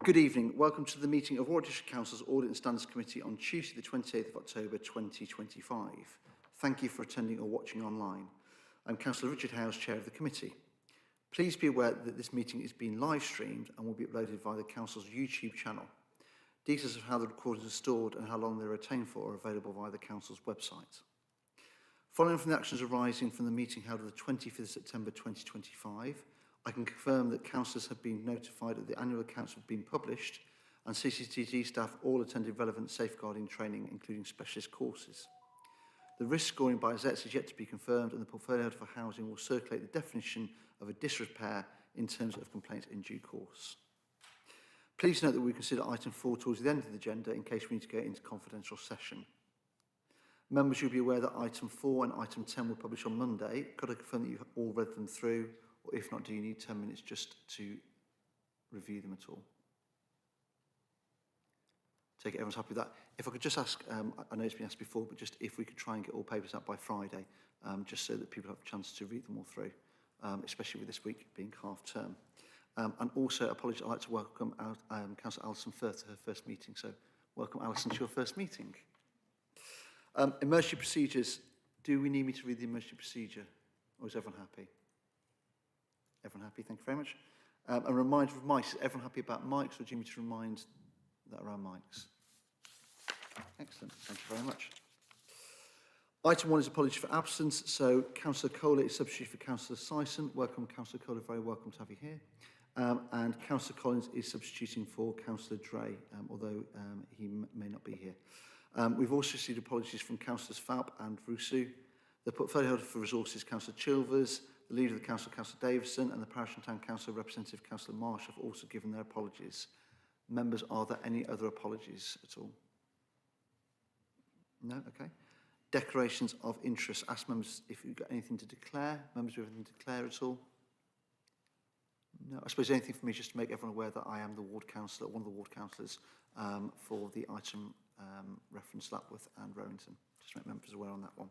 Good evening. Welcome to the meeting of Warwick District Council's Audit and Standards Committee on Tuesday the 28th of October 2025. Thank you for attending or watching online. I'm Councillor Richard Howes, Chair of the Committee. Please be aware that this meeting is being live streamed and will be uploaded via the Council's YouTube channel. Details of how the recordings are stored and how long they're retained for are available via the Council's website. Following from the actions arising from the meeting held on the 25th of September 2025, I can confirm that councillors have been notified that the annual accounts have been published and CCTV staff all attended relevant safeguarding training, including specialist courses. The risk scoring by ZETS is yet to be confirmed, and the portfolio for housing will circulate the definition of a disrepair in terms of complaints in due course. Please note that we consider item 4 towards the end of the agenda in case we need to go into confidential session. Members will be aware that item 4 and item 10 were published on Monday. Could I confirm that you've all read them through? Or if not, do you need 10 minutes just to review them at all? Take it everyone's happy with that. If I could just ask, I know it's been asked before, but just if we could try and get all papers out by Friday, just so that people have a chance to read them all through, especially with this week being half term. And also, apologies, I'd like to welcome Councillor Alison Firth to her first meeting. So welcome, Alison, to your first meeting. Emergency procedures. Do we need me to read the emergency procedure, or is everyone happy? Everyone happy? Thank you very much. A reminder of mics. Is everyone happy about mics, or do you need me to remind that around mics? Excellent. Thank you very much. Item 1 is apology for absence. So Councillor Kohler is substitute for Councillor Syson. Welcome, Councillor Kohler. Very welcome to have you here. And Councillor Collins is substituting for Councillor Dray, although he may not be here. We've also received apologies from Councillors Fab and Rousseau. The portfolio holder for resources, Councillor Chilvers, the leader of the council, Councillor Davison, and the Parish and Town Council representative, Councillor Marsh, have also given their apologies. Members, are there any other apologies at all? No? Okay. Declarations of interest. Ask members if you've got anything to declare. Members, do you have anything to declare at all? No. I suppose anything for me just to make everyone aware that I am the ward councillor, one of the ward councillors for the item referenced Lapworth and Rowington. Just to make members aware on that one.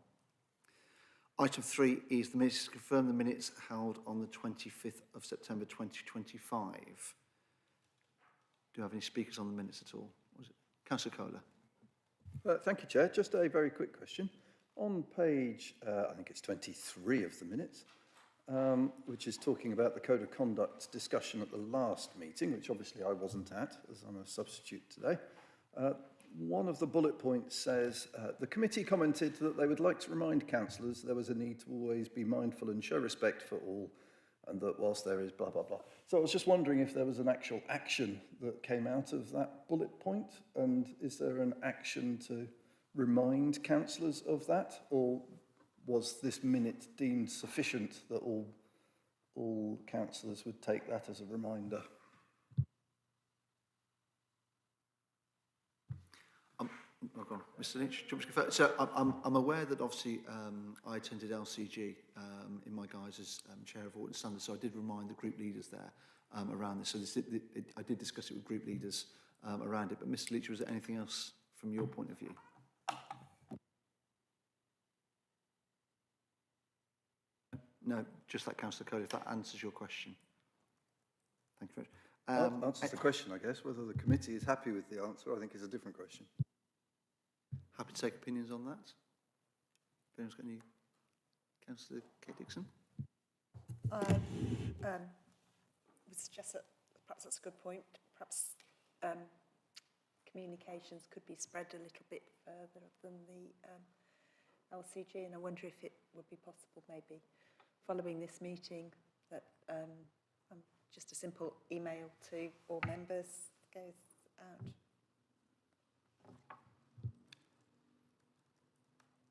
Item 3 is the minutes to confirm the minutes held on the 25th of September 2025. Do you have any speakers on the minutes at all? Was it Councillor Kohler? Thank you, Chair. Just a very quick question. On page, I think it's 23 of the minutes, which is talking about the Code of Conduct discussion at the last meeting, which obviously I wasn't at, as I'm a substitute today. One of the bullet points says, the committee commented that they would like to remind councillors there was a need to always be mindful and show respect for all, and that whilst there is blah, blah, blah. So I was just wondering if there was an actual action that came out of that bullet point, and is there an action to remind councillors of that, or was this minute deemed sufficient that all councillors would take that as a reminder? Oh, go on. Mr. Lynch, do you want me to confirm? So I'm aware that obviously I attended LCG in my guise as Chair of Audit and Standards, so I did remind the group leaders there around this. So I did discuss it with group leaders around it. But Mr. Leach, was there anything else from your point of view? No, just like Councillor Cody, if that answers your question. Thank you very much. Answers the question, I guess. Whether the committee is happy with the answer, I think, is a different question. Happy to take opinions on that. If anyone's got any, Councillor Kate Dixon. I would suggest that perhaps that's a good point. Perhaps communications could be spread a little bit further than the LCG, and I wonder if it would be possible maybe following this meeting that just a simple email to all members goes out.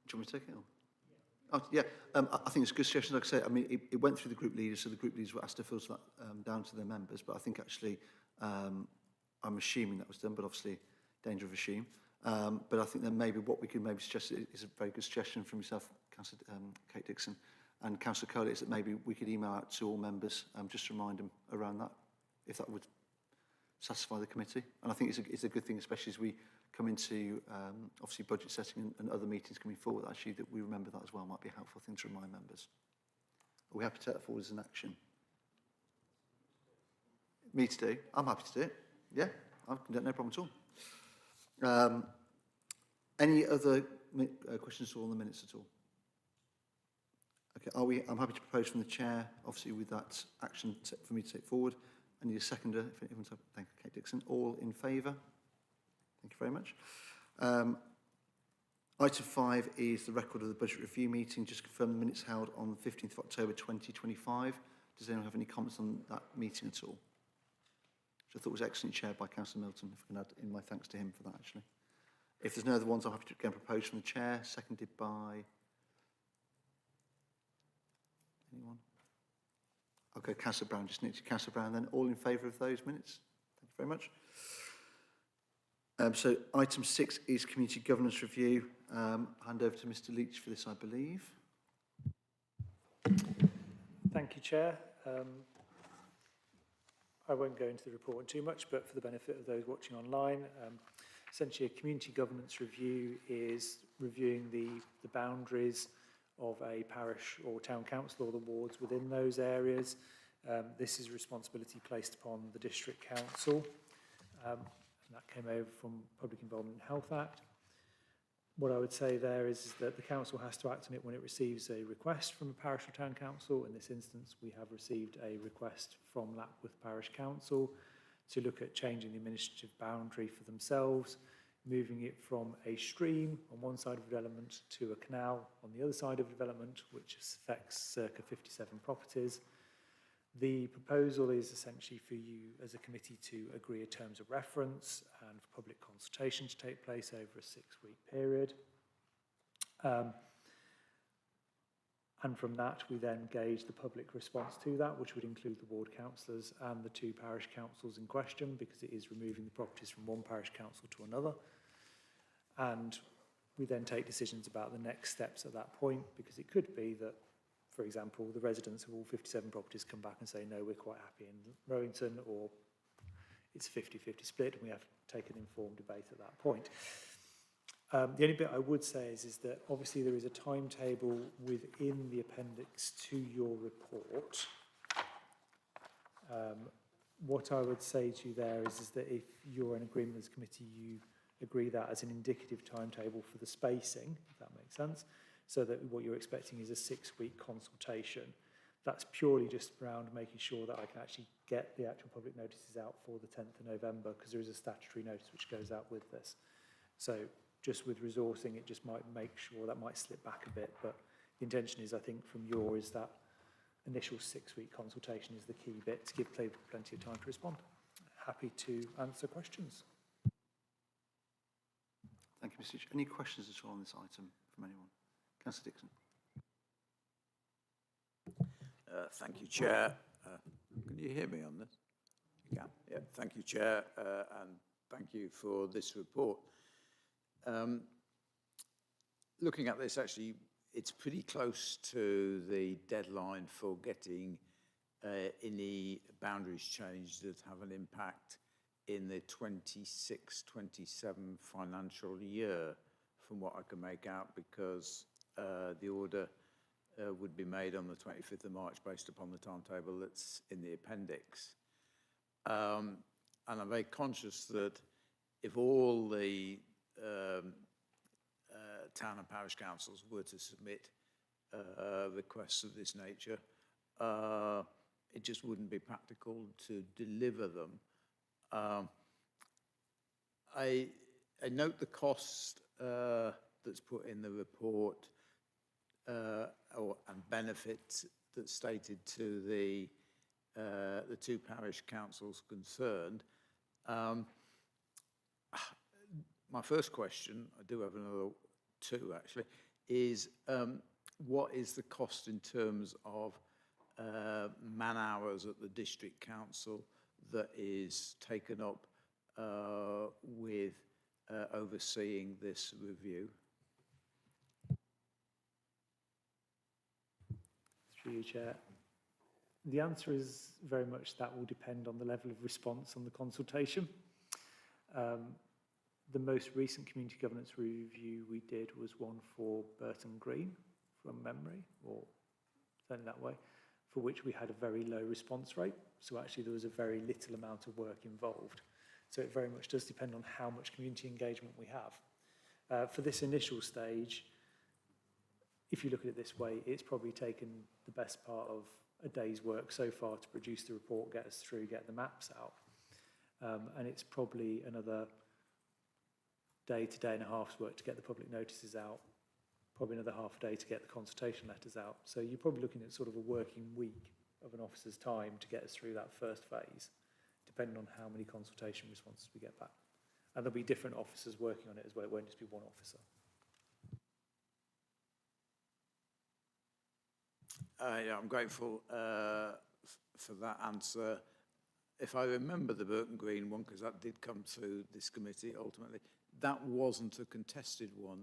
Do you want me to take it on? Oh, yeah, I think it's a good suggestion. Like I say, I mean, it went through the group leaders, so the group leaders were asked to filter that down to their members. But I think actually, I'm assuming that was done, but obviously, danger of assume. But I think that maybe what we could maybe suggest is a very good suggestion from yourself, Councillor Kate Dixon, and Councillor Coley, is that maybe we could email out to all members, just to remind them around that, if that would satisfy the committee. And I think it's a good thing, especially as we come into obviously budget setting and other meetings coming forward, actually, that we remember that as well might be a helpful thing to remind members. Are we happy to take that forward as an action? Me to do? I'm happy to do it. Yeah, I've got no problem at all. Any other questions at all on the minutes at all? Okay, I'm happy to propose from the chair, obviously with that action for me to take forward. I need a seconder, if anyone's up. Thank you, Kate Dixon. All in favour? Thank you very much. Item 5 is the record of the budget review meeting. Just confirm the minutes held on the 15th of October 2025. Does anyone have any comments on that meeting at all? Which I thought was excellent, chaired by Councillor Milton. If I can add in my thanks to him for that, actually. If there's no other ones, I'm happy to again propose from the chair, seconded by anyone. Okay, Councillor Brown, just next to Councillor Brown then. All in favour of those minutes? Thank you very much. So item 6 is community governance review. Hand over to Mr Leach for this, I believe. Thank you, Chair. I won't go into the report too much, but for the benefit of those watching online, essentially a community governance review is reviewing the boundaries of a parish or town council or the wards within those areas. This is a responsibility placed upon the district council. And that came over from Public Involvement in Health Act. What I would say there is that the council has to act on it when it receives a request from a parish or town council. In this instance, we have received a request from Lapworth Parish Council to look at changing the administrative boundary for themselves, moving it from a stream on one side of development to a canal on the other side of development, which affects circa 57 properties. The proposal is essentially for you as a committee to agree a terms of reference and for public consultation to take place over a 6-week period. And from that, we then gauge the public response to that, which would include the ward councillors and the 2 parish councils in question, because it is removing the properties from one parish council to another. And we then take decisions about the next steps at that point, because it could be that, for example, the residents of all 57 properties come back and say, no, we're quite happy in Rowington, or it's 50-50 split, and we have to take an informed debate at that point. The only bit I would say is that obviously there is a timetable within the appendix to your report. What I would say to you there is that if you're in agreement as a committee, you agree that as an indicative timetable for the spacing, if that makes sense, so that what you're expecting is a 6-week consultation. That's purely just around making sure that I can actually get the actual public notices out for the 10th of November, because there is a statutory notice which goes out with this. So just with resourcing, it just might make sure that might slip back a bit, but the intention is, I think, from is that initial 6-week consultation is the key bit to give people plenty of time to respond. Happy to answer questions. Thank you, Mr Leach. Any questions at all on this item from anyone? Councillor Dixon. Thank you, Chair. Can you hear me on this? You can. Yeah. Thank you, Chair, and thank you for this report. Looking at this, actually, it's pretty close to the deadline for getting any boundaries changed that have an impact in the 26-27 financial year, from what I can make out, because the order would be made on the 25th of March based upon the timetable that's in the appendix. And I'm very conscious that if all the town and parish councils were to submit requests of this nature, it just wouldn't be practical to deliver them. I note the cost that's put in the report and benefits that's stated to the 2 parish councils concerned. My first question, I do have another 2 actually, is what is the cost in terms of man hours at the district council that is taken up with overseeing this review? Through you, Chair. The answer is very much that will depend on the level of response on the consultation. The most recent community governance review we did was one for Burton Green, from memory, or something that way, for which we had a very low response rate. So actually there was a very little amount of work involved. So it very much does depend on how much community engagement we have. For this initial stage, if you look at it this way, it's probably taken the best part of a day's work so far to produce the report, get us through, get the maps out. And it's probably another day to day and a half's work to get the public notices out, probably another half a day to get the consultation letters out. So you're probably looking at sort of a working week of an officer's time to get us through that first phase, depending on how many consultation responses we get back. And there'll be different officers working on it as well. It won't just be one officer. Yeah, I'm grateful for that answer. If I remember the Burton Green one, because that did come through this committee ultimately, that wasn't a contested one.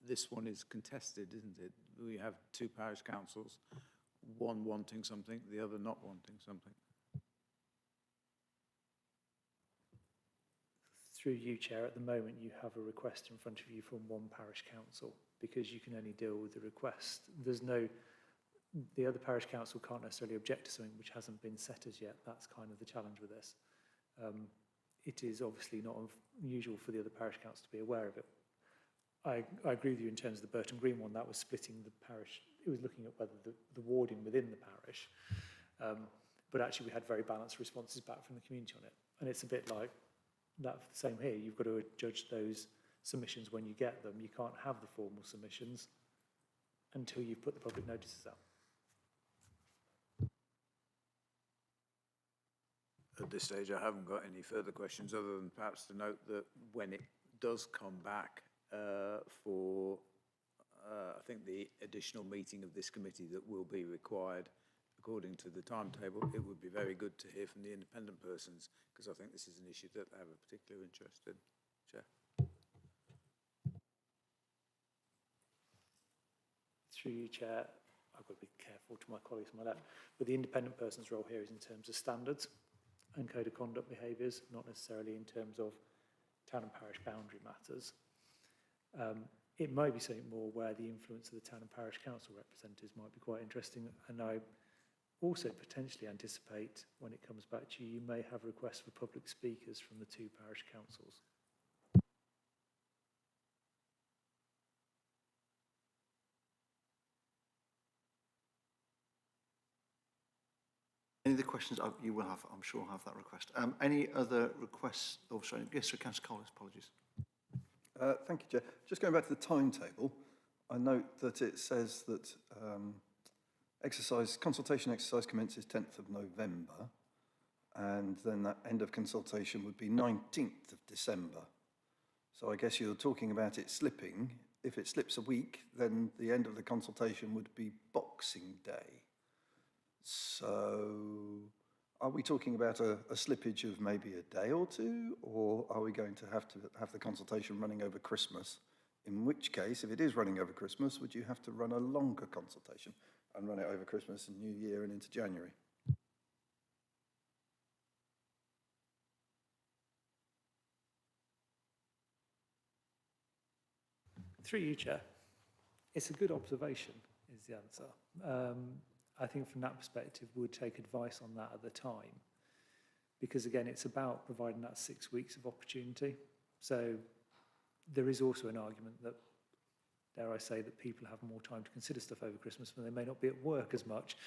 This one is contested, isn't it? We have two parish councils, one wanting something, the other not wanting something. Through you, Chair, at the moment you have a request in front of you from one parish council because you can only deal with the request. The other parish council can't necessarily object to something which hasn't been set as yet. That's kind of the challenge with this. It is obviously not unusual for the other parish council to be aware of it. I agree with you in terms of the Burton Green one. That was splitting the parish. It was looking at whether the warding within the parish. But actually we had very balanced responses back from the community on it. And it's a bit like that the same here. You've got to judge those submissions when you get them. You can't have the formal submissions until you've put the public notices out. At this stage, I haven't got any further questions other than perhaps to note that when it does come back for, I think, the additional meeting of this committee that will be required according to the timetable, it would be very good to hear from the independent persons, because I think this is an issue that they have a particular interest in. Chair. Through you, Chair, I've got to be careful to my colleagues on my left, but the independent person's role here is in terms of standards and code of conduct behaviours, not necessarily in terms of town and parish boundary matters. It might be something more where the influence of the town and parish council representatives might be quite interesting, and I also potentially anticipate when it comes back to you, you may have requests for public speakers from the two parish councils. Any of the questions you will have, I'm sure, have that request. Any other requests? Oh, sorry. Yes, sir, Councillor Collins, apologies. Thank you, Chair. Just going back to the timetable, I note that it says that consultation exercise commences 10th of November, and then that end of consultation would be 19th of December. So I guess you're talking about it slipping. If it slips a week, then the end of the consultation would be Boxing Day. So are we talking about a slippage of maybe a day or two, or are we going to have the consultation running over Christmas? In which case, if it is running over Christmas, would you have to run a longer consultation and run it over Christmas and New Year and into January? Through you, Chair. It's a good observation, is the answer. I think from that perspective, we'll take advice on that at the time. Because again, it's about providing that 6 weeks of opportunity. So there is also an argument that, dare I say, that people have more time to consider stuff over Christmas when they may not be at work as much.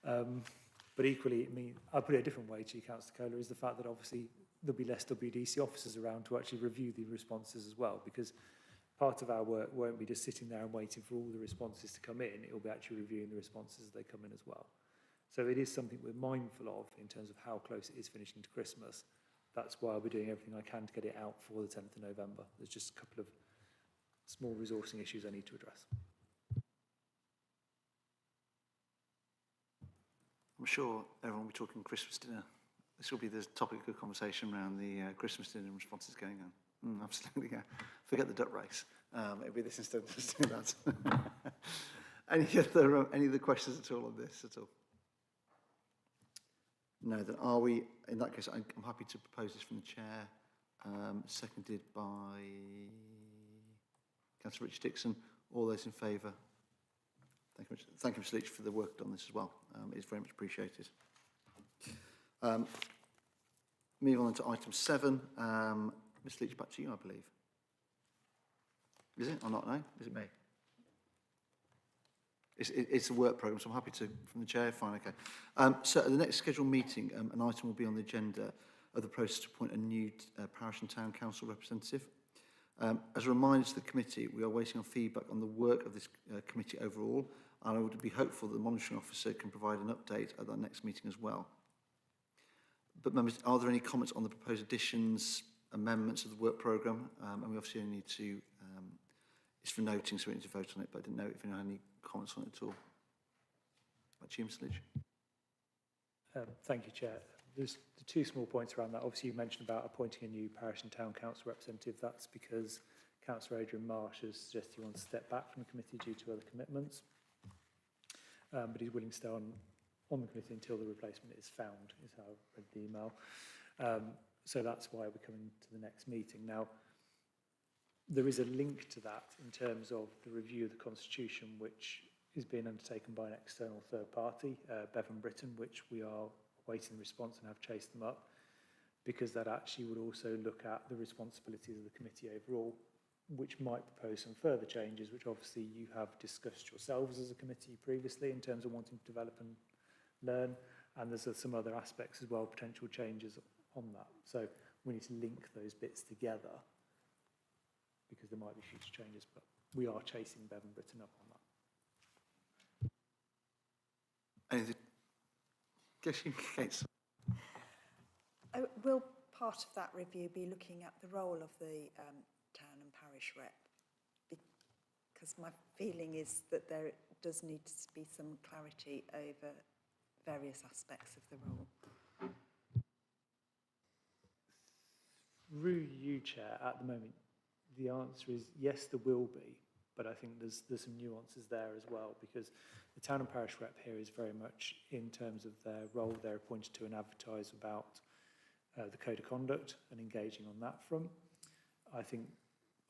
But equally, I'll put it a different way to you, Councillor Kohler, is the fact that obviously there'll be less WDC officers around to actually review the responses as well, because part of our work won't be just sitting there and waiting for all the responses to come in, it will be actually reviewing the responses as they come in as well. So it is something we're mindful of in terms of how close it is finishing to Christmas. That's why I'll be doing everything I can to get it out for the 10th of November. There's just a couple of small resourcing issues I need to address. I'm sure everyone will be talking Christmas dinner. This will be the topic of conversation around the Christmas dinner and responses going on. Absolutely, yeah. Forget the duck race. It'll be this instead of just doing that. Any other questions at all on this at all? No, then are we, in that case, I'm happy to propose this from the chair, seconded by Councillor Richard Dixon. All those in favour? Thank you, Mr. Leach, for the work done on this as well. It's very much appreciated. Move on to item 7. Ms Leach, back to you, I believe. Is it or not? No? Is it me? It's a work programme, so I'm happy to, from the chair, fine, okay. So at the next scheduled meeting, an item will be on the agenda of the process to appoint a new parish and town council representative. As a reminder to the committee, we are waiting on feedback on the work of this committee overall, and I would be hopeful that the monitoring officer can provide an update at that next meeting as well. But members, are there any comments on the proposed additions, amendments of the work programme? And we obviously only need to, it's for noting, so we need to vote on it, but I didn't know if anyone had any comments on it at all. Back to you, Mr. Leach. Thank you, Chair. There's the 2 small points around that. Obviously, you mentioned about appointing a new parish and town council representative. That's because Councillor Adrian Marsh has suggested he wants to step back from the committee due to other commitments. But he's willing to stay on the committee until the replacement is found, is how I read the email. So that's why we're coming to the next meeting. Now, there is a link to that in terms of the review of the Constitution, which is being undertaken by an external third party, Bevan Britain, which we are waiting response and have chased them up, because that actually would also look at the responsibilities of the committee overall, which might propose some further changes, which obviously you have discussed yourselves as a committee previously in terms of wanting to develop and learn, and there's some other aspects as well, potential changes on that. So we need to link those bits together because there might be future changes, but we are chasing Bevan Britain up on that. Anything? Kate. Will part of that review be looking at the role of the town and parish rep? Because my feeling is that there does need to be some clarity over various aspects of the role. Through you, Chair, at the moment, the answer is yes, there will be, but I think there's some nuances there as well, because the town and parish rep here is very much in terms of their role. They're appointed to and advertise about the code of conduct and engaging on that front. I think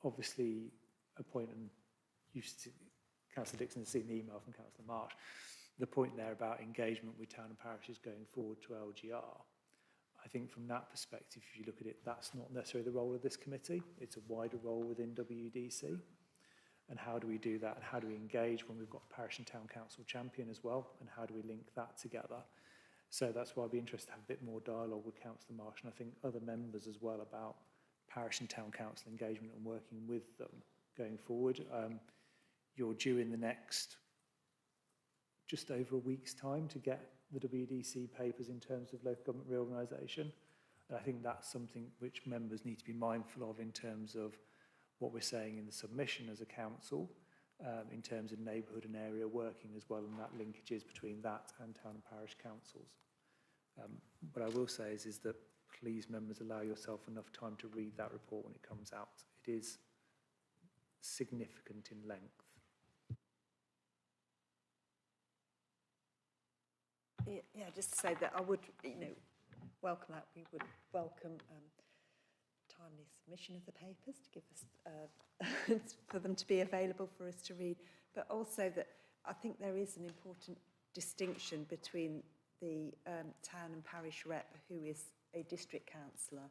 obviously appointing, Councillor Dixon has seen the email from Councillor Marsh, the point there about engagement with town and parishes going forward to LGR. I think from that perspective, if you look at it, that's not necessarily the role of this committee. It's a wider role within WDC. And how do we do that? And how do we engage when we've got parish and town council champion as well? And how do we link that together? So that's why I'd be interested to have a bit more dialogue with Councillor Marsh and I think other members as well about parish and town council engagement and working with them going forward. You're due in the next just over a week's time to get the WDC papers in terms of local government reorganisation. And I think that's something which members need to be mindful of in terms of what we're saying in the submission as a council, in terms of neighbourhood and area working as well, and that linkages between that and town and parish councils. What I will say is that please, members, allow yourself enough time to read that report when it comes out. It is significant in length. Yeah, just to say that I would, welcome that. We would welcome timely submission of the papers to give us, for them to be available for us to read, but also that I think there is an important distinction between the town and parish rep who is a district councillor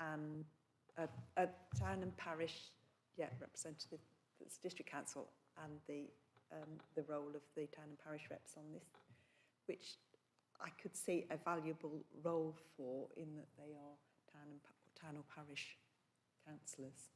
and a town and parish representative that's district council, and the role of the town and parish reps on this, which I could see a valuable role for in that they are town or parish councillors.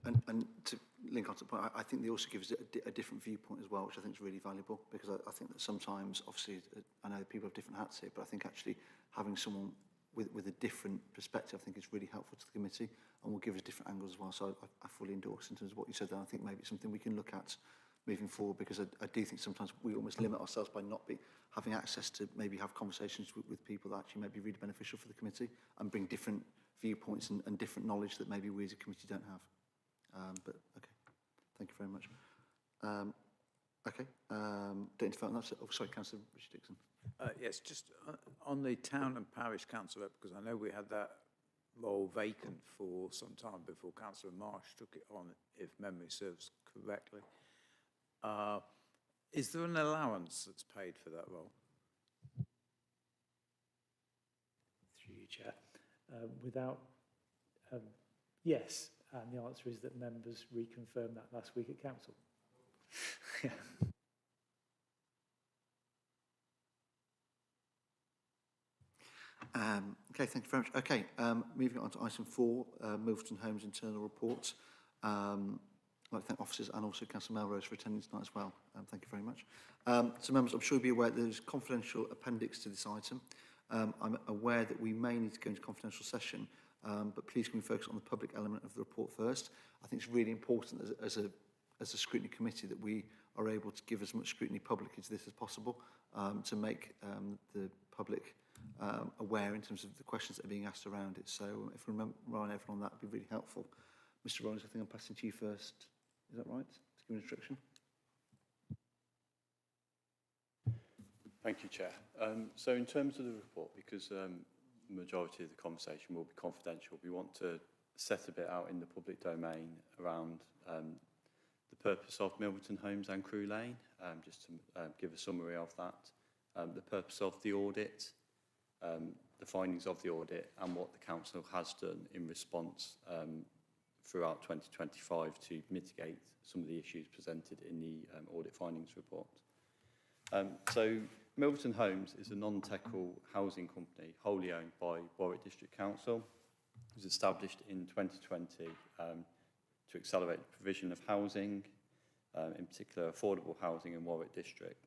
And to link on to the point, I think they also give us a different viewpoint as well, which I think is really valuable, because I think that sometimes, obviously, I know people have different hats here, but I think actually having someone with a different perspective, I think is really helpful to the committee and will give us different angles as well. So I fully endorse in terms of what you said there. I think maybe it's something we can look at moving forward, because I do think sometimes we almost limit ourselves by not having access to maybe have conversations with people that actually may be really beneficial for the committee and bring different viewpoints and different knowledge that maybe we as a committee don't have. But okay, thank you very much. Don't interfere on that. Oh, sorry, Councillor Richard Dixon. Yes, just on the town and parish council rep, because I know we had that role vacant for some time before Councillor Marsh took it on, if memory serves correctly. Is there an allowance that's paid for that role? through you, Chair. Yes, and the answer is that members reconfirmed that last week at Council. Yeah. Okay, thank you very much. Okay, moving on to item 4, Milverton Homes internal report. I'd like to thank officers and also Councillor Melrose for attending tonight as well. Thank you very much. So members, I'm sure you'll be aware that there's a confidential appendix to this item. I'm aware that we may need to go into confidential session, but please can we focus on the public element of the report first. I think it's really important as a scrutiny committee that we are able to give as much scrutiny publicly to this as possible, to make the public aware in terms of the questions that are being asked around it. So if we run everyone on that, would be really helpful. Mr. Rollins, I think I'm passing to you first. Is that right? To give an instruction. Thank you, Chair. So in terms of the report, because the majority of the conversation will be confidential, we want to set a bit out in the public domain around the purpose of Milverton Homes and Crew Lane, just to give a summary of that, the purpose of the audit, the findings of the audit, and what the Council has done in response throughout 2025 to mitigate some of the issues presented in the audit findings report. So Milverton Homes is a non-technical housing company wholly owned by Warwick District Council. It was established in 2020 to accelerate the provision of housing, in particular affordable housing in Warwick District.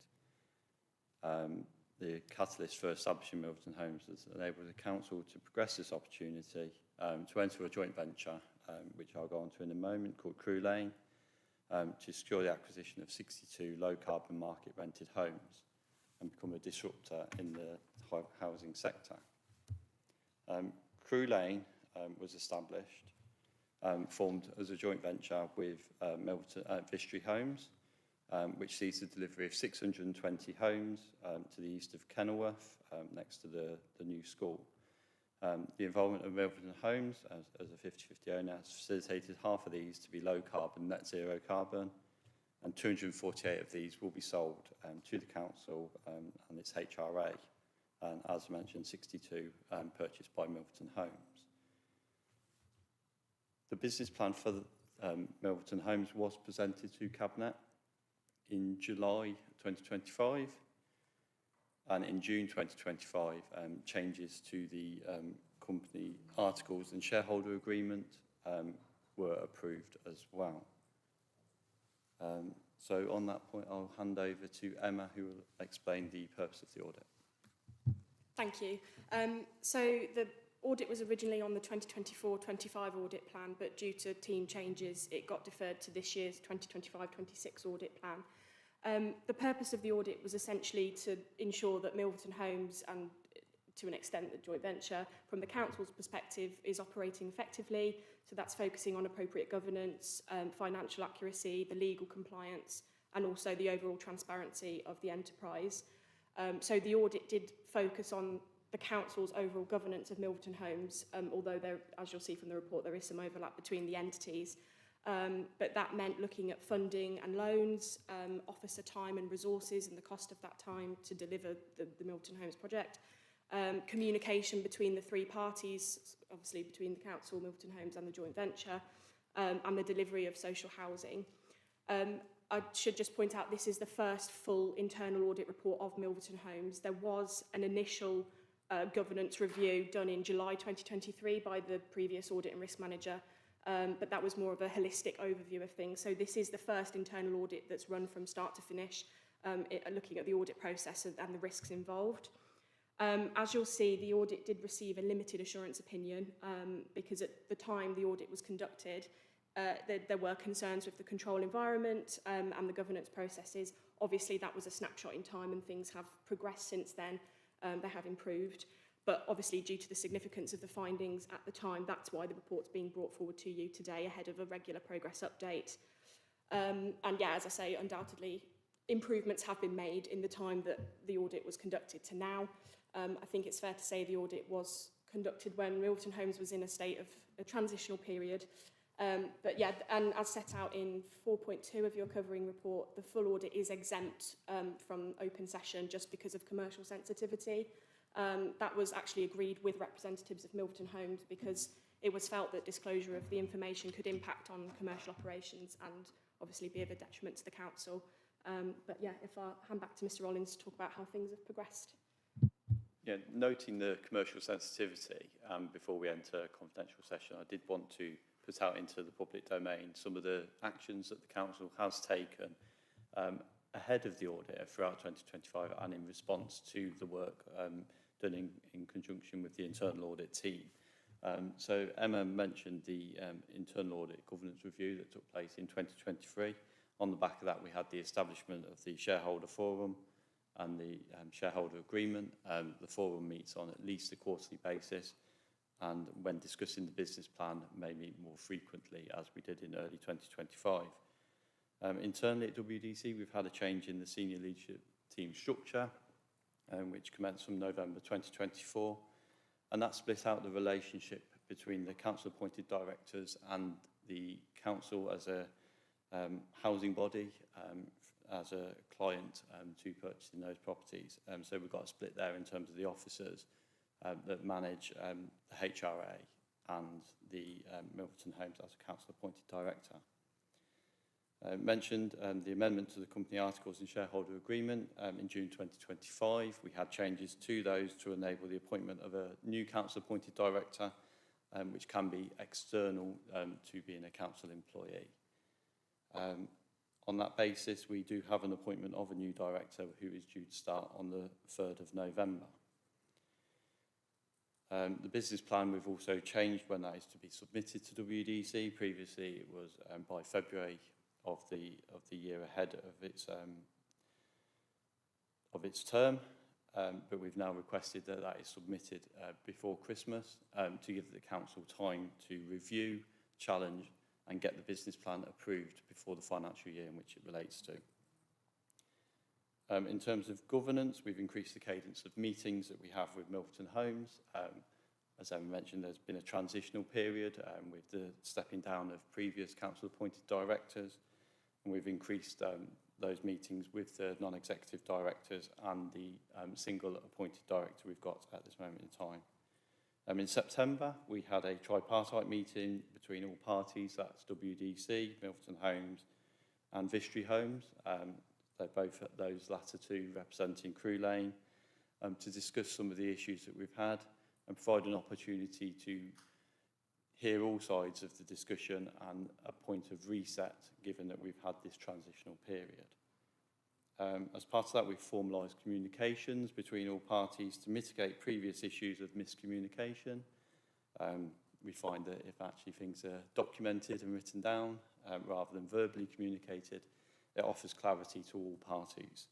The catalyst for establishing Milverton Homes has enabled the Council to progress this opportunity to enter a joint venture, which I'll go on to in a moment, called Crew Lane, to secure the acquisition of 62 low-carbon market rented homes and become a disruptor in the housing sector. Crew Lane was established, formed as a joint venture with Vistry Homes, which sees the delivery of 620 homes to the east of Kenilworth, next to the new school. The involvement of Milverton Homes as a 50-50 owner has facilitated half of these to be low carbon, net zero carbon, and 248 of these will be sold to the Council and its HRA, and as mentioned, 62 purchased by Milverton Homes. The business plan for Milverton Homes was presented to Cabinet in July 2025, and in June 2025, changes to the company articles and shareholder agreement were approved as well. So on that point, I'll hand over to Emma, who will explain the purpose of the audit. Thank you. So the audit was originally on the 2024-25 audit plan, but due to team changes, it got deferred to this year's 2025-26 audit plan. The purpose of the audit was essentially to ensure that Milverton Homes, and to an extent the joint venture, from the Council's perspective, is operating effectively. So that's focusing on appropriate governance, financial accuracy, the legal compliance, and also the overall transparency of the enterprise. So the audit did focus on the Council's overall governance of Milverton Homes, although there, as you'll see from the report, there is some overlap between the entities. But that meant looking at funding and loans, officer time and resources and the cost of that time to deliver the Milverton Homes project, communication between the three parties, obviously between the Council, Milverton Homes and the joint venture, and the delivery of social housing. I should just point out this is the first full internal audit report of Milverton Homes. There was an initial governance review done in July 2023 by the previous audit and risk manager, but that was more of a holistic overview of things. So this is the first internal audit that's run from start to finish, looking at the audit process and the risks involved. As you'll see, the audit did receive a limited assurance opinion because at the time the audit was conducted, there were concerns with the control environment and the governance processes. Obviously, that was a snapshot in time and things have progressed since then. They have improved. But obviously, due to the significance of the findings at the time, that's why the report's being brought forward to you today ahead of a regular progress update. And yeah, as I say, undoubtedly, improvements have been made in the time that the audit was conducted to now. I think it's fair to say the audit was conducted when Milverton Homes was in a state of a transitional period. But yeah, and as set out in 4.2 of your covering report, the full audit is exempt from open session just because of commercial sensitivity. That was actually agreed with representatives of Milverton Homes because it was felt that disclosure of the information could impact on commercial operations and obviously be of a detriment to the council. But yeah, if I hand back to Mr. Rollins to talk about how things have progressed. Yeah, noting the commercial sensitivity, before we enter a confidential session, I did want to put out into the public domain some of the actions that the council has taken ahead of the audit throughout 2025 and in response to the work done in conjunction with the internal audit team. So Emma mentioned the internal audit governance review that took place in 2023. On the back of that, we had the establishment of the shareholder forum and the shareholder agreement. The forum meets on at least a quarterly basis, and when discussing the business plan, may meet more frequently, as we did in early 2025. Internally at WDC, we've had a change in the senior leadership team structure, which commenced from November 2024, and that split out the relationship between the council-appointed directors and the council as a housing body, as a client to purchasing those properties. So we've got a split there in terms of the officers that manage the HRA and the Milverton Homes as a council-appointed director. Mentioned the amendment to the company articles and shareholder agreement in June 2025. We had changes to those to enable the appointment of a new council-appointed director, which can be external to being a council employee. On that basis, we do have an appointment of a new director who is due to start on the 3rd of November. The business plan, we've also changed when that is to be submitted to WDC. Previously, it was by February of the year ahead of its term, but we've now requested that that is submitted before Christmas to give the council time to review, challenge, and get the business plan approved before the financial year in which it relates to. In terms of governance, we've increased the cadence of meetings that we have with Milverton Homes. As I mentioned, there's been a transitional period with the stepping down of previous council-appointed directors, and we've increased those meetings with the non-executive directors and the single appointed director we've got at this moment in time. In September, we had a tripartite meeting between all parties, that's WDC, Milverton Homes and Vistry Homes. They're both those latter two representing Crew Lane, to discuss some of the issues that we've had and provide an opportunity to hear all sides of the discussion and a point of reset, given that we've had this transitional period. As part of that, we've formalised communications between all parties to mitigate previous issues of miscommunication. We find that if actually things are documented and written down rather than verbally communicated, it offers clarity to all parties.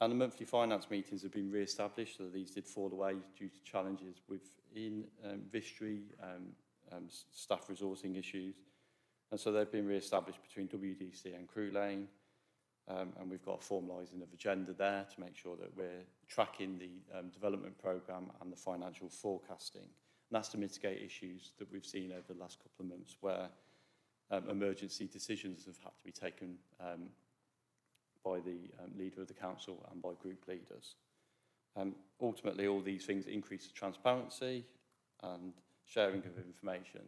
And the monthly finance meetings have been re-established, so these did fall away due to challenges within Vistry, staff resourcing issues. And so they've been re-established between WDC and Crew Lane. And we've got a formalising of agenda there to make sure that we're tracking the development programme and the financial forecasting. And that's to mitigate issues that we've seen over the last couple of months where emergency decisions have had to be taken by the leader of the council and by group leaders. Ultimately, all these things increase the transparency and sharing of information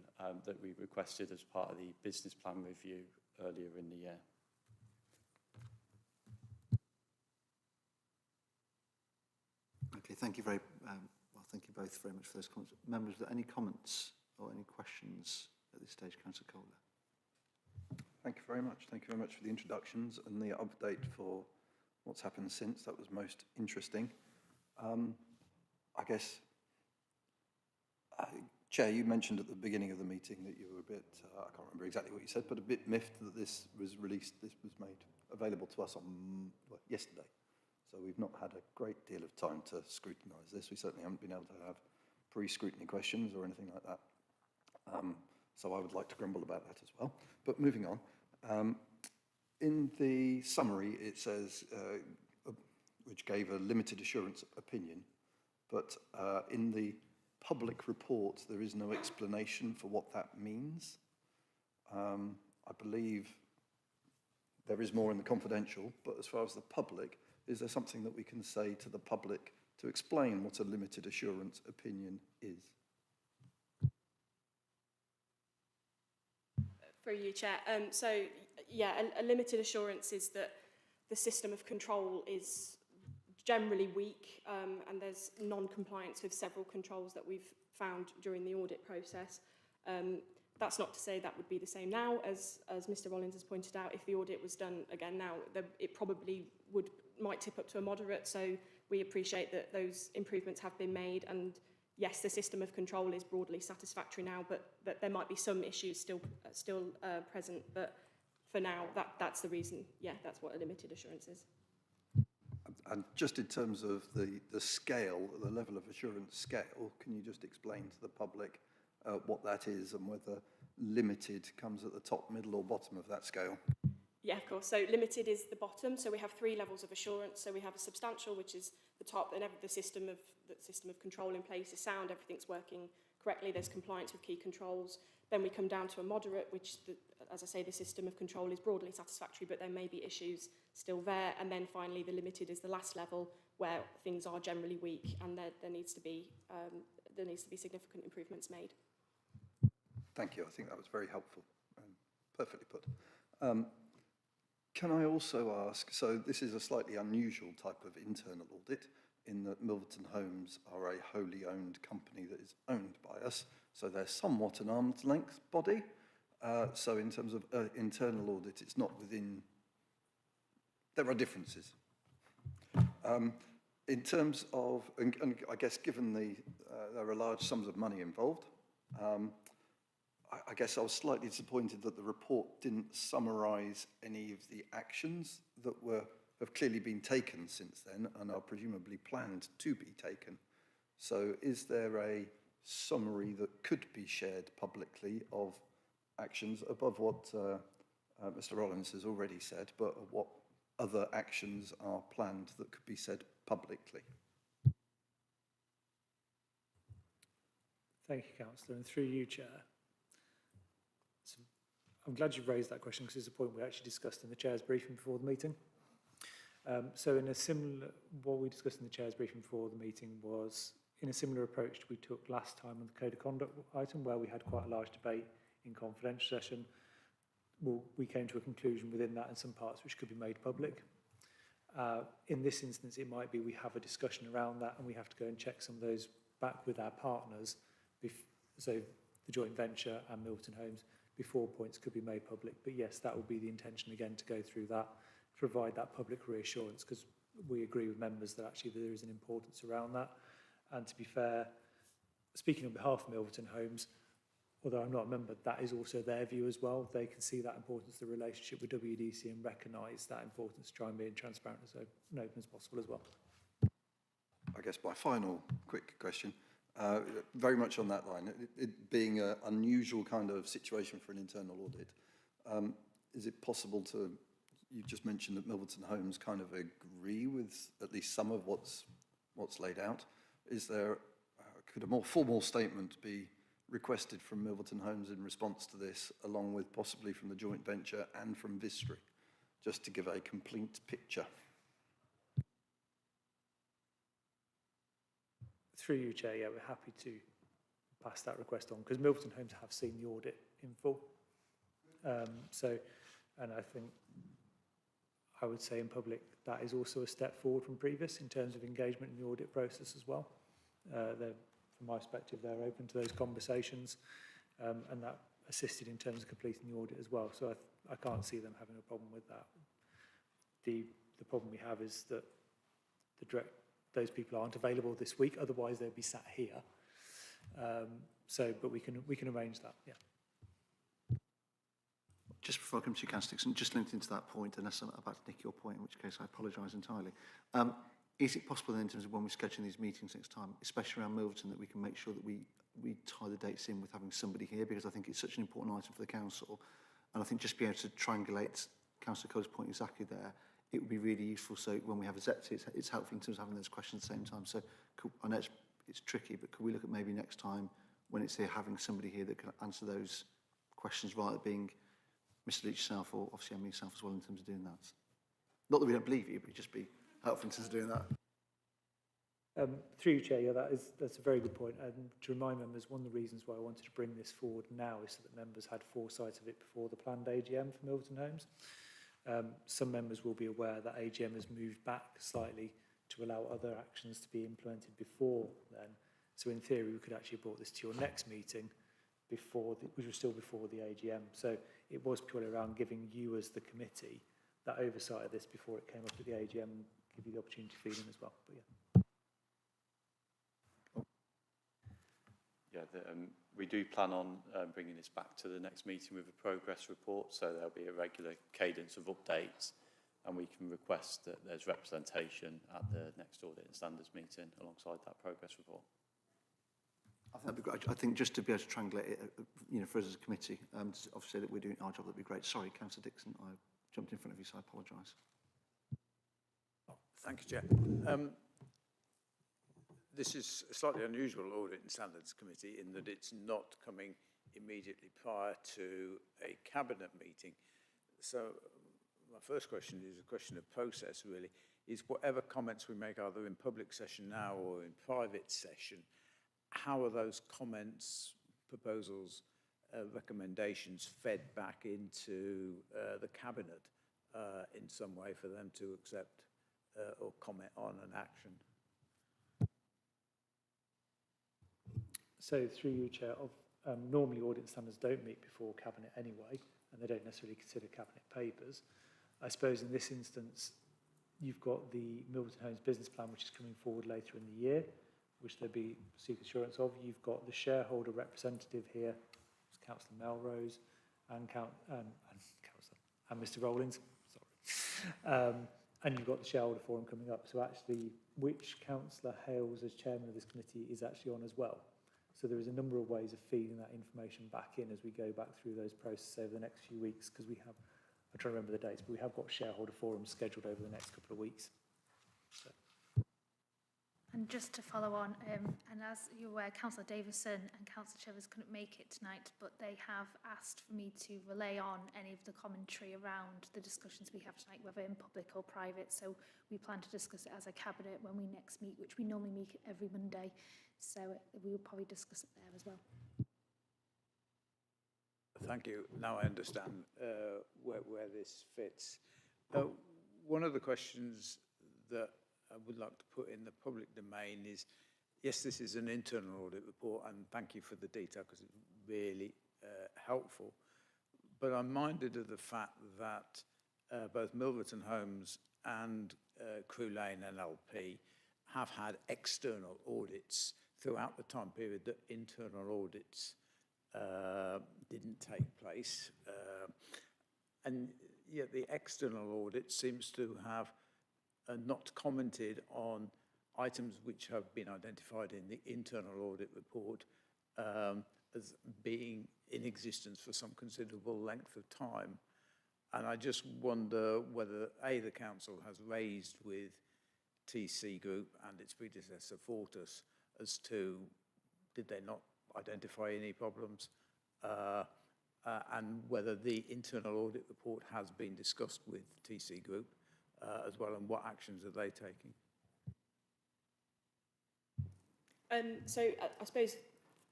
that we requested as part of the business plan review earlier in the year. Okay, thank you very well. Thank you both very much for those comments. Members, are there any comments or any questions at this stage, Councillor Calder? Thank you very much. Thank you very much for the introductions and the update for what's happened since. That was most interesting. I guess, Chair, you mentioned at the beginning of the meeting that you were a bit, I can't remember exactly what you said, but a bit miffed that this was released, this was made available to us on yesterday. So we've not had a great deal of time to scrutinise this. We certainly haven't been able to have pre-scrutiny questions or anything like that. So I would like to grumble about that as well. But moving on, in the summary it says, which gave a limited assurance opinion, but in the public report there is no explanation for what that means. I believe there is more in the confidential, but as far as the public, is there something that we can say to the public to explain what a limited assurance opinion is. Through you, Chair. So, yeah, a limited assurance is that the system of control is generally weak, and there's non-compliance with several controls that we've found during the audit process. That's not to say that would be the same now, as Mr. Rollins has pointed out. If the audit was done again now, it probably might tip up to a moderate. So we appreciate that those improvements have been made, and yes, the system of control is broadly satisfactory now, but that there might be some issues still present. But for now, that's the reason. Yeah, that's what a limited assurance is. And just in terms of the scale, the level of assurance scale, can you just explain to the public what that is and whether limited comes at the top, middle or bottom of that scale? Yeah, of course. So limited is the bottom. So we have 3 levels of assurance. So we have a substantial, which is the top, and the system of control in place is sound, everything's working correctly, there's compliance with key controls. Then we come down to a moderate, which, as I say, the system of control is broadly satisfactory, but there may be issues still there. And then finally, the limited is the last level, where things are generally weak, and there needs to be significant improvements made. Thank you. I think that was very helpful and perfectly put. Can I also ask, so this is a slightly unusual type of internal audit in that Milverton Homes are a wholly owned company that is owned by us, so they're somewhat an arm's length body. So in terms of internal audit, it's not within, there are differences. In terms of, and I guess given there are large sums of money involved, I guess I was slightly disappointed that the report didn't summarise any of the actions that have clearly been taken since then and are presumably planned to be taken. So is there a summary that could be shared publicly of actions above what Mr. Rollins has already said, but what other actions are planned that could be said publicly? Thank you, Councillor, and through you, Chair. So I'm glad you raised that question, because it's a point we actually discussed in the Chair's briefing before the meeting. So in a similar, what we discussed in the Chair's briefing before the meeting was in a similar approach we took last time on the Code of Conduct item, where we had quite a large debate in confidential session. Well, we came to a conclusion within that and some parts which could be made public. In this instance, it might be we have a discussion around that and we have to go and check some of those back with our partners, so the joint venture and Milverton Homes, before points could be made public. But yes, that will be the intention again, to go through that, provide that public reassurance, because we agree with members that actually there is an importance around that. And to be fair, speaking on behalf of Milverton Homes, although I'm not a member, that is also their view as well. They can see that importance, the relationship with WDC, and recognise that importance to try and be as transparent and open as possible as well. I guess my final quick question, very much on that line, it being an unusual kind of situation for an internal audit, is it possible to, you just mentioned that Milverton Homes kind of agree with at least some of what's laid out. Is there, could a more formal statement be requested from Milverton Homes in response to this, along with possibly from the joint venture and from Vistry, just to give a complete picture? Through you, Chair, yeah, we're happy to pass that request on, because Milverton Homes have seen the audit in full. And I think I would say in public that is also a step forward from previous in terms of engagement in the audit process as well. From my perspective, they're open to those conversations, and that assisted in terms of completing the audit as well. So I can't see them having a problem with that. The problem we have is that those people aren't available this week, otherwise they'd be sat here. But we can arrange that, yeah. Just before I come to you, Councillor Dixon, just linked into that point, unless I'm about to nick your point, in which case I apologise entirely. Is it possible then, in terms of when we schedule these meetings next time, especially around Milverton, that we can make sure that we tie the dates in with having somebody here, because I think it's such an important item for the council, and I think just being able to triangulate Councillor Cole's point exactly there, it would be really useful. So when we have a ZET, it's helpful in terms of having those questions at the same time. So I know it's tricky, but could we look at maybe next time when it's here, having somebody here that can answer those questions, rather than being Mr. Leach yourself, or obviously Emily yourself as well, in terms of doing that? Not that we don't believe you, but it'd just be helpful in terms of doing that. Through you, Chair, yeah, that's a very good point. And to remind members, one of the reasons why I wanted to bring this forward now is so that members had foresight of it before the planned AGM for Milverton Homes. Some members will be aware that AGM has moved back slightly to allow other actions to be implemented before then. So in theory, we could actually have brought this to your next meeting, which was still before the AGM. So it was purely around giving you as the committee that oversight of this before it came up at the AGM, give you the opportunity to feed in as well. But yeah. Yeah, we do plan on bringing this back to the next meeting with a progress report, so there'll be a regular cadence of updates, and we can request that there's representation at the next Audit and Standards meeting alongside that progress report. That'd be great. I think just to be able to triangulate it, for us as a committee, to obviously that we're doing our job, that'd be great. Sorry, Councillor Dixon, I jumped in front of you, so I apologise. Oh, thank you, Chair. This is a slightly unusual Audit and Standards Committee in that it's not coming immediately prior to a Cabinet meeting. So my first question is a question of process, really, is whatever comments we make either in public session now or in private session, how are those comments, proposals, recommendations fed back into the Cabinet in some way for them to accept or comment on an action? So through you, Chair, normally Audit and Standards don't meet before Cabinet anyway, and they don't necessarily consider Cabinet papers. I suppose in this instance, you've got the Milverton Homes business plan, which is coming forward later in the year, which there'll be seek assurance of. You've got the shareholder representative here, Councillor Melrose, and Mr. Rollins. Sorry. And you've got the shareholder forum coming up. So actually, which Councillor Hales as chairman of this committee is actually on as well. So there is a number of ways of feeding that information back in as we go back through those processes over the next few weeks, because we have, I'm trying to remember the dates, but we have got shareholder forums scheduled over the next couple of weeks. So. And just to follow on, and as you're aware, Councillor Davison and Councillor Chivers couldn't make it tonight, but they have asked for me to relay on any of the commentary around the discussions we have tonight, whether in public or private. So we plan to discuss it as a cabinet when we next meet, which we normally meet every Monday. So we will probably discuss it there as well. Thank you. Now I understand where this fits. One of the questions that I would like to put in the public domain is, yes, this is an internal audit report, and thank you for the detail because it's really helpful. But I'm minded of the fact that both Milverton Homes and Crew Lane NLP have had external audits throughout the time period that internal audits didn't take place. And yet the external audit seems to have not commented on items which have been identified in the internal audit report as being in existence for some considerable length of time. And I just wonder whether, A, the council has raised with TC Group and its predecessor Fortis as to, did they not identify any problems, and whether the internal audit report has been discussed with TC Group as well, and what actions are they taking? So I suppose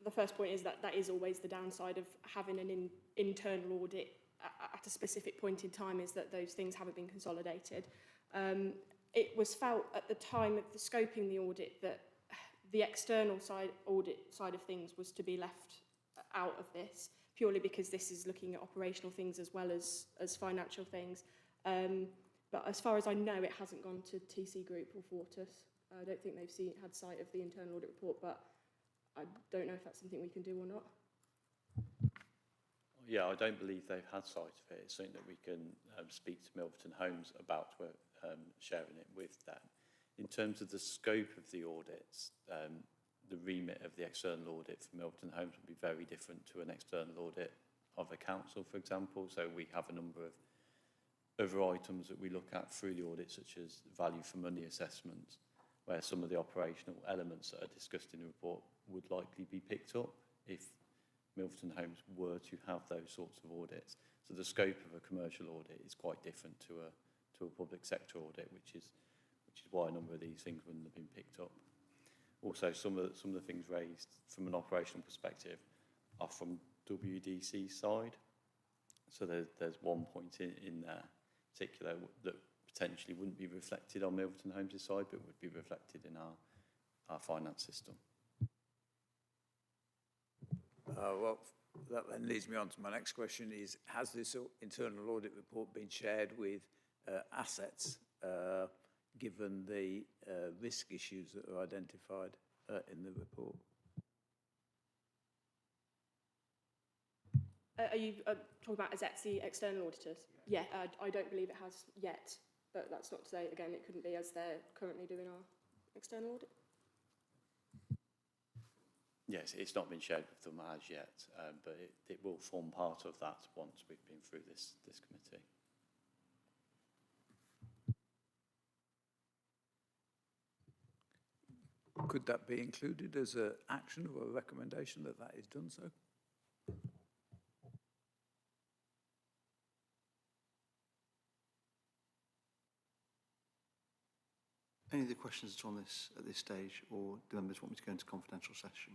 the first point is that is always the downside of having an internal audit at a specific point in time, is that those things haven't been consolidated. It was felt at the time of the scoping the audit that the external audit side of things was to be left out of this, purely because this is looking at operational things as well as financial things. But as far as I know, it hasn't gone to TC Group or Fortis. I don't think they've had sight of the internal audit report, but I don't know if that's something we can do or not. Yeah, I don't believe they've had sight of it. It's something that we can speak to Milverton Homes about sharing it with them. In terms of the scope of the audits, the remit of the external audit for Milverton Homes would be very different to an external audit of a council, for example. So we have a number of other items that we look at through the audit, such as value for money assessments, where some of the operational elements that are discussed in the report would likely be picked up if Milverton Homes were to have those sorts of audits. So the scope of a commercial audit is quite different to a public sector audit, which is why a number of these things wouldn't have been picked up. Also, some of the things raised from an operational perspective are from WDC side. So there's one point in there in particular that potentially wouldn't be reflected on Milverton Homes' side, but would be reflected in our finance system. Well, that then leads me on to my next question is, has this internal audit report been shared with assets, given the risk issues that are identified in the report? Are you talking about Azets, the external auditors? Yeah, I don't believe it has yet, but that's not to say, again, it couldn't be as they're currently doing our external audit. Yes, it's not been shared with them as yet, but it will form part of that once we've been through this committee. Could that be included as an action or a recommendation that that is done so? Any other questions on this at this stage, or do members want me to go into confidential session?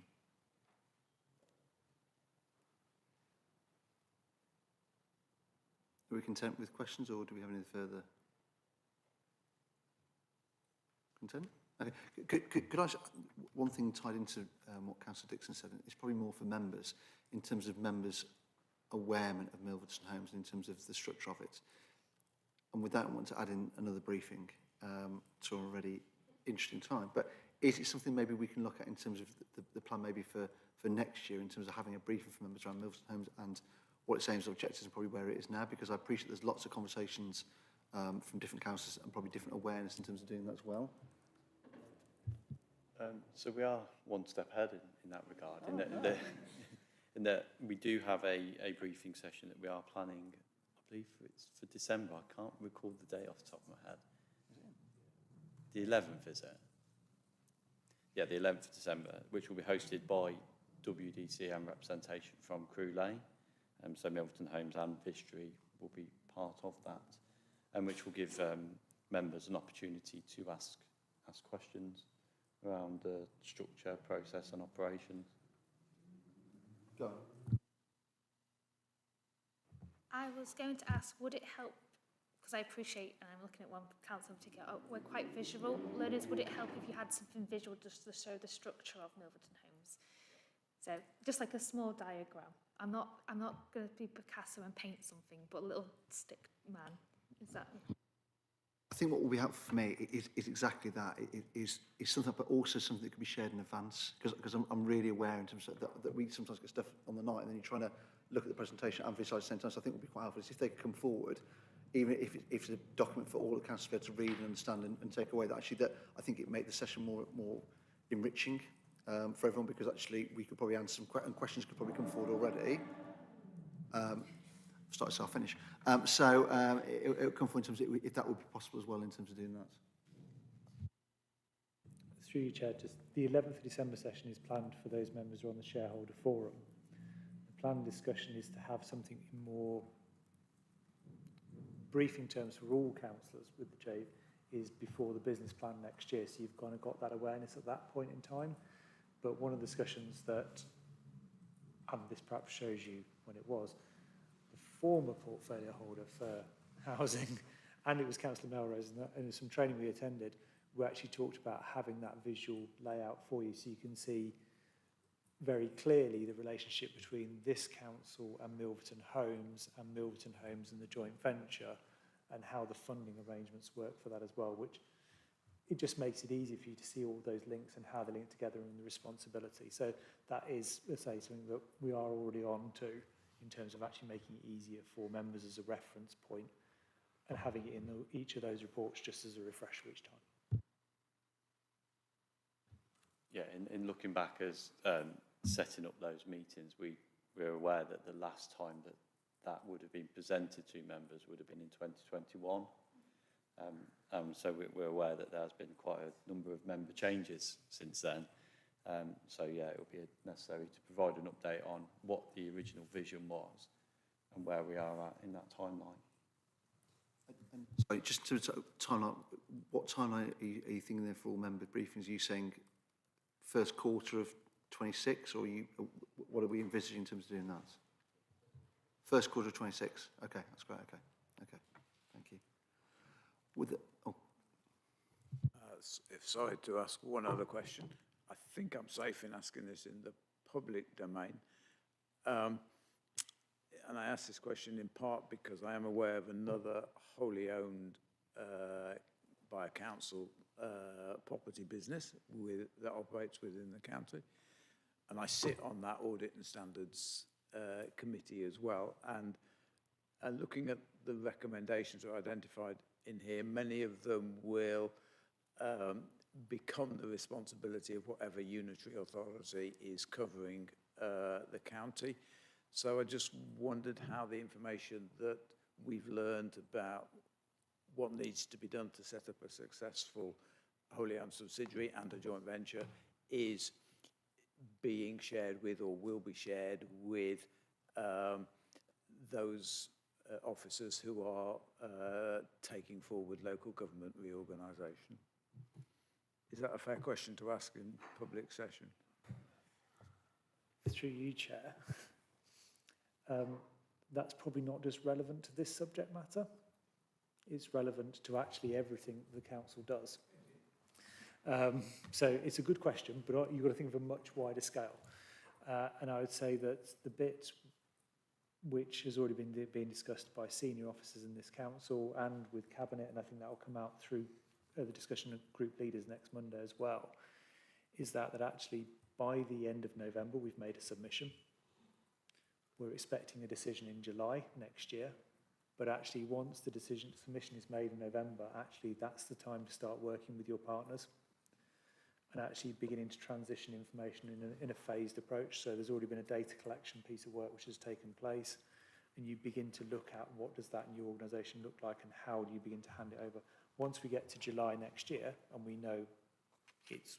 Are we content with questions, or do we have any further? Content? Okay. Could I, one thing tied into what Councillor Dixon said, it's probably more for members, in terms of members' awareness of Milverton Homes, in terms of the structure of it. And with that, I want to add in another briefing to already interesting time. But is it something maybe we can look at in terms of the plan maybe for next year, in terms of having a briefing for members around Milverton Homes and what its aims and objectives and probably where it is now? Because I appreciate there's lots of conversations from different councils and probably different awareness in terms of doing that as well. So we are one step ahead in that regard, in that we do have a briefing session that we are planning, I believe it's for December. I can't recall the day off the top of my head. The 11th, is it? Yeah, the 11th of December, which will be hosted by WDC and representation from Crew Lane. So Milverton Homes and Vistry will be part of that, and which will give members an opportunity to ask questions around the structure, process and operations. Go on. I was going to ask, would it help, because I appreciate, and I'm looking at one council in particular, we're quite visual learners, would it help if you had something visual just to show the structure of Milverton Homes? So just like a small diagram. I'm not going to be Picasso and paint something, but a little stick man. Is that? I think what will be helpful for me is exactly that. It is something, but also something that can be shared in advance. Because I'm really aware in terms of that we sometimes get stuff on the night, and then you're trying to look at the presentation and visualise at the same time. So I think it would be quite helpful if they could come forward, even if it's a document for all the councillors to be able to read and understand and take away. That actually, that I think it make the session more enriching for everyone, because actually we could probably answer some questions could probably come forward already. Start, so I'll finish. It'll come forward in terms of if that would be possible as well in terms of doing that. Through you, Chair, just the 11th of December session is planned for those members who are on the shareholder forum. The planned discussion is to have something in more briefing terms for all councillors with the JAVE is before the business plan next year. So you've kind of got that awareness at that point in time. But one of the discussions that, and this perhaps shows you when it was, the former portfolio holder for housing, and it was Councillor Melrose, and some training we attended, we actually talked about having that visual layout for you so you can see very clearly the relationship between this council and Milverton Homes and the joint venture, and how the funding arrangements work for that as well, which it just makes it easy for you to see all those links and how they link together and the responsibility. So that is, let's say, something that we are already on to in terms of actually making it easier for members as a reference point and having it in each of those reports just as a refresher each time. Yeah, in looking back as setting up those meetings, we're aware that the last time that would have been presented to members would have been in 2021. So we're aware that there has been quite a number of member changes since then. So yeah, it will be necessary to provide an update on what the original vision was and where we are at in that timeline. Sorry, just to timeline, what timeline are you thinking there for all member briefings? Are you saying first quarter of 26, or what are we envisaging in terms of doing that? First quarter of 26. Okay, that's great. Okay, thank you. Sorry to ask one other question. I think I'm safe in asking this in the public domain. And I ask this question in part because I am aware of another wholly owned by a council property business that operates within the county. And I sit on that audit and standards committee as well. And looking at the recommendations that are identified in here, many of them will become the responsibility of whatever unitary authority is covering the county. So I just wondered how the information that we've learned about what needs to be done to set up a successful wholly owned subsidiary and a joint venture is being shared with or will be shared with those officers who are taking forward local government reorganisation. Is that a fair question to ask in public session? Through you, Chair. That's probably not just relevant to this subject matter. It's relevant to actually everything the council does. So it's a good question, but you've got to think of a much wider scale. And I would say that the bit which has already been being discussed by senior officers in this council and with Cabinet, and I think that will come out through the discussion of group leaders next Monday as well, is that actually by the end of November we've made a submission. We're expecting a decision in July next year, but actually once the submission is made in November, actually that's the time to start working with your partners and actually beginning to transition information in a phased approach. So there's already been a data collection piece of work which has taken place, and you begin to look at what does that new organisation look like and how do you begin to hand it over. Once we get to July next year, and we know it's,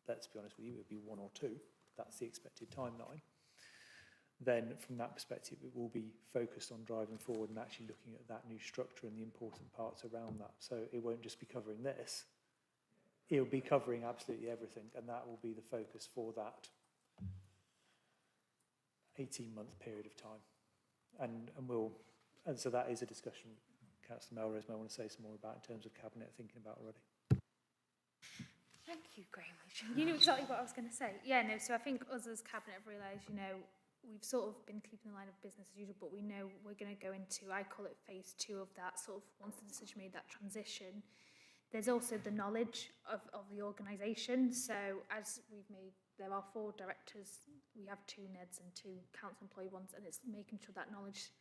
let's be honest with you, it would be 1 or 2, that's the expected timeline, then from that perspective it will be focused on driving forward and actually looking at that new structure and the important parts around that. So it won't just be covering this, it'll be covering absolutely everything, and that will be the focus for that 18-month period of time. And so that is a discussion Councillor Melrose may want to say some more about in terms of Cabinet thinking about already. Thank you, Graham. You knew exactly what I was going to say. Yeah, no, so I think us as Cabinet have realised, you know, we've sort of been keeping the line of business as usual, but we know we're going to go into, I call it phase 2 of that, sort of once the decision made, that transition. There's also the knowledge of the organisation. So as we've made, there are 4 directors, we have 2 NEDs and 2 council employee ones, and it's making sure that knowledge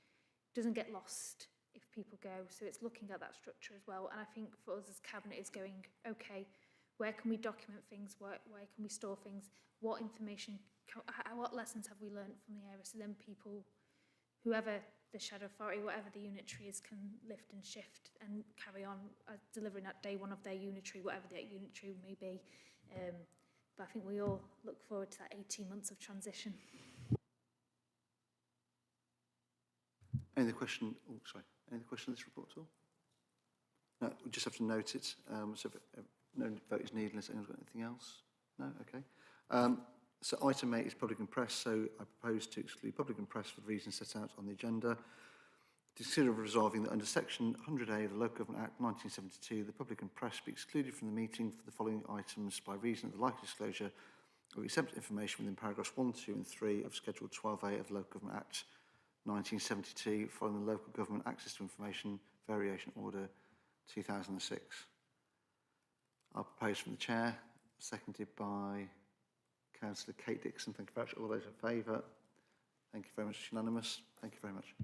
doesn't get lost if people go. So it's looking at that structure as well. And I think for us as Cabinet is going, okay, where can we document things? Where can we store things? What information, what lessons have we learned from the area? So then people, whoever the shadow authority, whatever the unitary is, can lift and shift and carry on delivering at day 1 of their unitary, whatever that unitary may be. But I think we all look forward to that 18 months of transition. Any other question? Oh, sorry. Any other question on this report at all? No, we just have to note it. So if no vote is needed unless anyone's got anything else. No? Okay. So item 8 is public and press. So I propose to exclude public and press for the reasons set out on the agenda. To consider resolving that under section 100A of the Local Government Act 1972, the public and press be excluded from the meeting for the following items by reason of the likely disclosure of exempt information within paragraphs 1, 2 and 3 of Schedule 12A of the Local Government Act 1972 following the Local Government Access to Information Variation Order 2006. I'll propose from the Chair, seconded by Councillor Kate Dixon. Thank you very much. All those in favour? Thank you very much. It's unanimous. Thank you very much.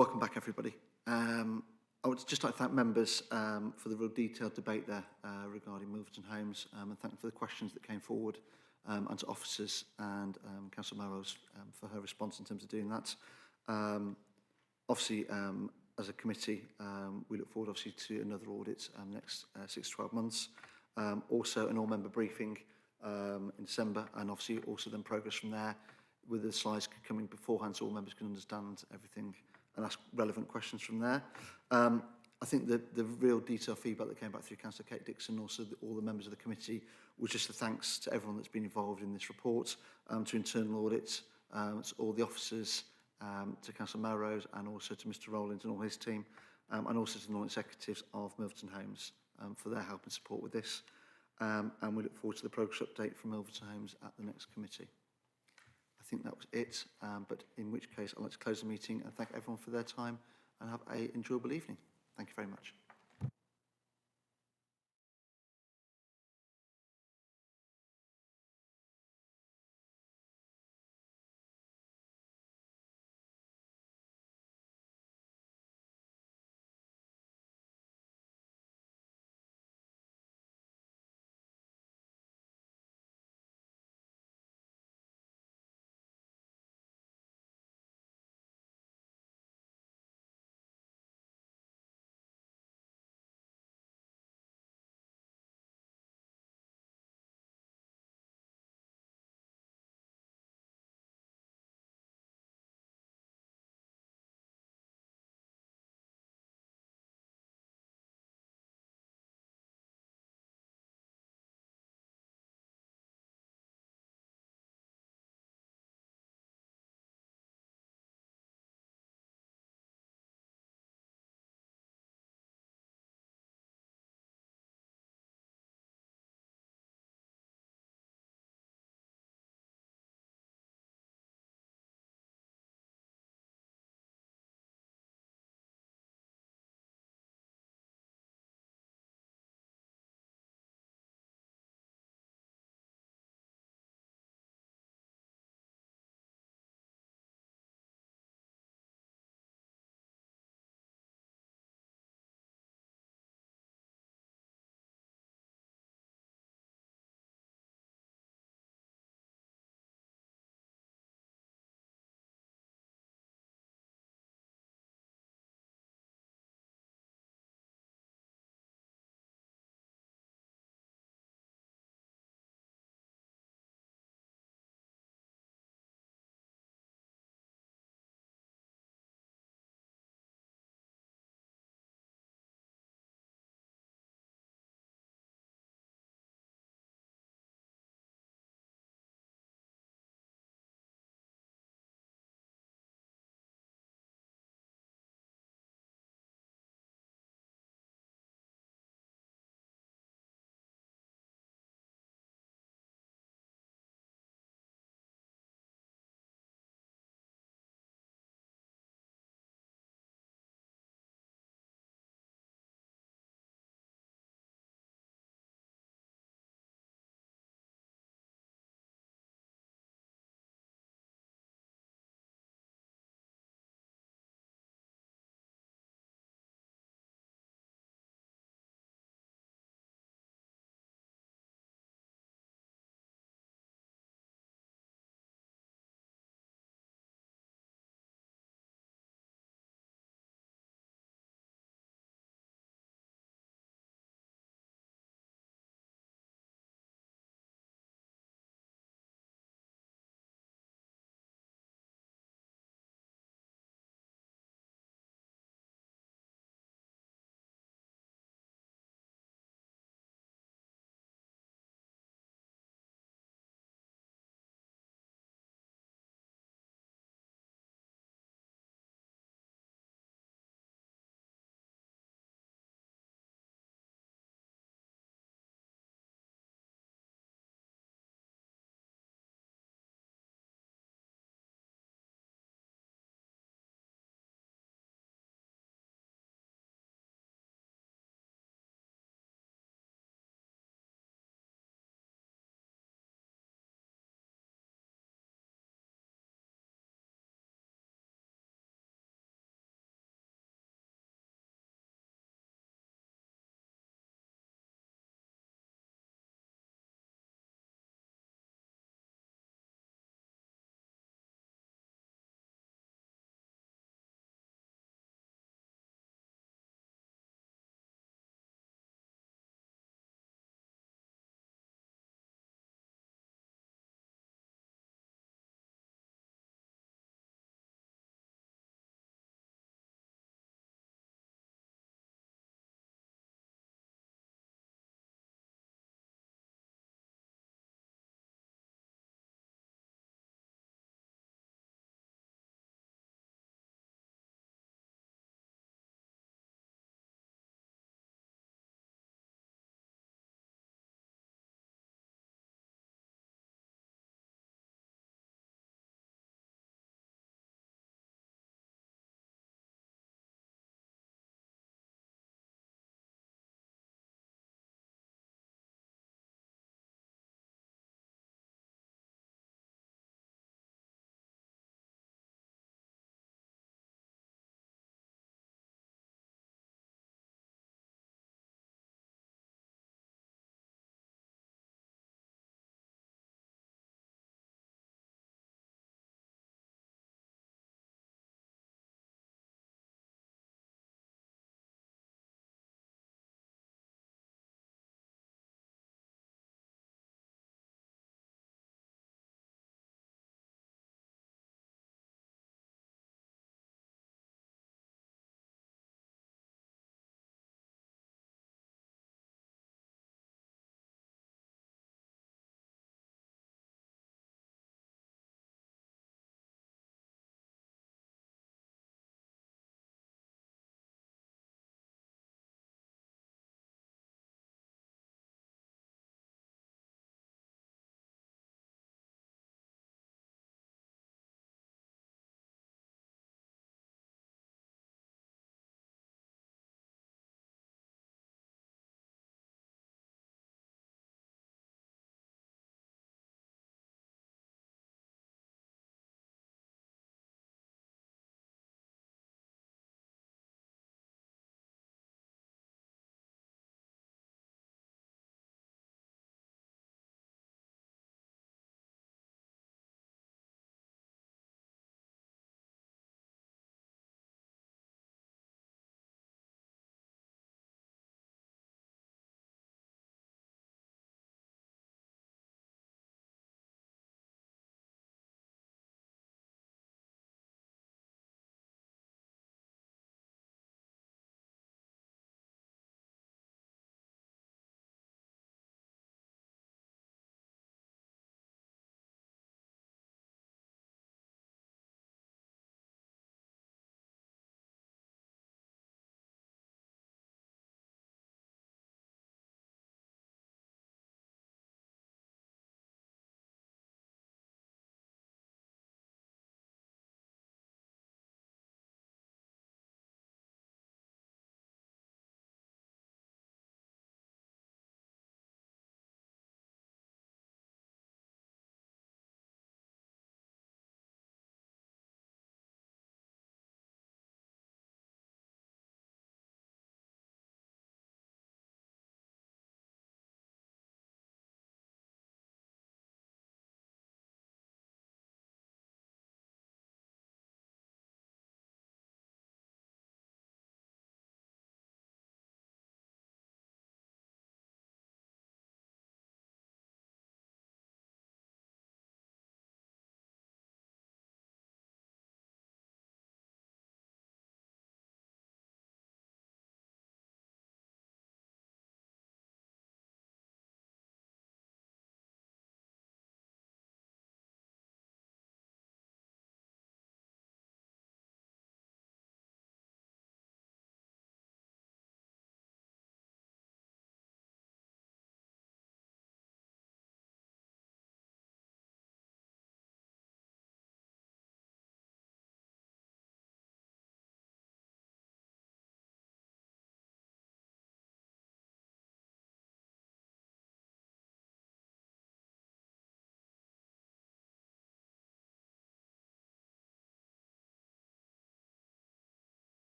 Welcome back, everybody. I would just like to thank members for the real detailed debate there regarding Milverton Homes, and thank them for the questions that came forward, and to officers and Councillor Melrose for her response in terms of doing that. Obviously, as a committee, we look forward obviously to another audit next 6 to 12 months. Also an all-member briefing in December, and obviously also then progress from there with the slides coming beforehand so all members can understand everything and ask relevant questions from there. I think that the real detailed feedback that came back through Councillor Kate Dixon, also all the members of the committee, was just a thanks to everyone that's been involved in this report, to internal audits, to all the officers, to Councillor Melrose, and also to Mr Rowland and all his team, and also to the non-executives of Milverton Homes for their help and support with this. And we look forward to the progress update from Milverton Homes at the next committee. I think that was it, but in which case I'd like to close the meeting and thank everyone for their time and have an enjoyable evening. Thank you very much.